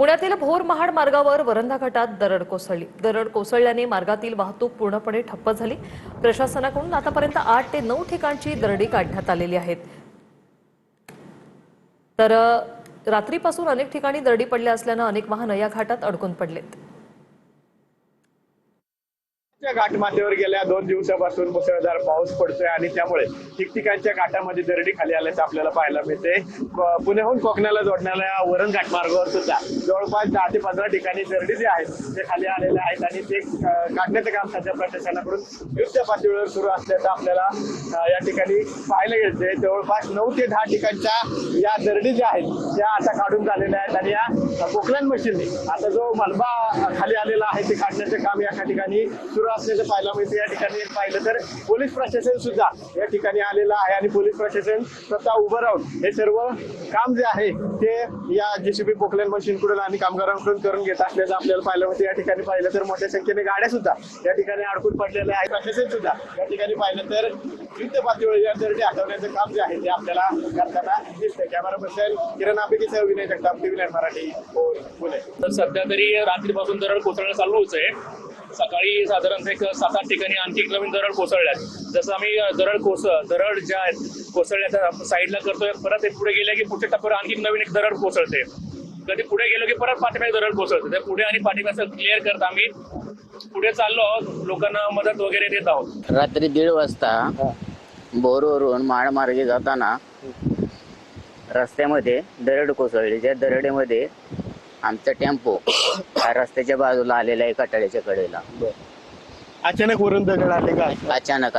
पुण्यातील भोर महाड मार्गावर वरंधा घाटात दरड कोसळली. दरड कोसळल्याने मार्गातील वाहतूक पूर्णपणे ठप्प झाली. प्रशासनाकडून आतापर्यंत 8 ते 9 ठिकाणची दरडी काढण्यात आलेली आहेत. तर रात्रीपासून अनेक ठिकाणी दरडी पडल्या असल्याने अनेक वाहनं या घाटात अडकून पडलेत. घाटमाथ्यावर गेल्या 2 दिवसापासून मुसळधार पाऊस पडतोय आणि त्यामुळे ठिकठिकाणच्या घाटामध्ये दरडी खाली आल्याचं आपल्याला पाहायला मिळते. पुण्याहून कोकणाला जोडणाऱ्या वरण घाट मार्गावर सुद्धा जवळपास 10 ते 15 ठिकाणी दरडी जे आहेत ते खाली आलेले आहेत आणि ते काढण्याचं काम सध्या प्रशासनाकडून युद्ध पातळीवर सुरू असल्याचं आपल्याला या ठिकाणी पाहायला मिळते. जवळपास 9 ते 10 ठिकाणच्या या दरडी ज्या आहेत त्या आता काढून झालेल्या आहेत आणि या पोकलँड मशीनने आता जो मलबा खाली आलेला आहे ते काढण्याचं काम या ठिकाणी सुरू असल्याचं पाहायला मिळते. या ठिकाणी पाहिलं तर पोलीस प्रशासन सुद्धा या ठिकाणी आलेलं आहे आणि पोलीस प्रशासन स्वतः उभं राहून हे सर्व काम जे आहे ते या जेसीबी पोकलँड मशीनकडून आणि कामगारांकडून करून घेत असल्याचं आपल्याला पाहायला मिळते. या ठिकाणी पाहिलं तर मोठ्या संख्येने गाड्या सुद्धा या ठिकाणी अडकून पडलेल्या आहेत. प्रशासन सुद्धा या ठिकाणी पाहिलं तर युद्ध पातळीवर या दरडी हटवण्याचं काम जे आहे ते आपल्याला करताना दिसतंय. कॅमेरा पर्सन किरण आंबेकीसह विनय जगताप, टीव्ही 9 मराठी, पुणे. तर सध्या तरी रात्रीपासून दरड कोसळणं चालूच आहे. सकाळी साधारणतः एक 7-8 ठिकाणी आणखी नवीन दरड कोसळल्यात. जसं आम्ही दरड ज्या आहेत कोसळल्याच्या साईडला करतोय, परत पुढे गेले की पुढच्या टप्प्यावर आणखी नवीन एक दरड कोसळते. कधी पुढे गेलो की परत पाठीमागे दरड कोसळते. तर पुढे आणि पाठीमागे क्लिअर करत आम्ही पुढे चाललो आहोत, लोकांना मदत वगैरे देत आहोत. रात्री 1:30 वाजता बोरवरून महाडमार्गे जाताना रस्त्यामध्ये दरड कोसळली. त्या दरडीमध्ये आमचा टेम्पो रस्त्याच्या बाजूला आलेला आहे, कटाड्याच्या कडेला. अचानक वरून दगड आले का? अचानक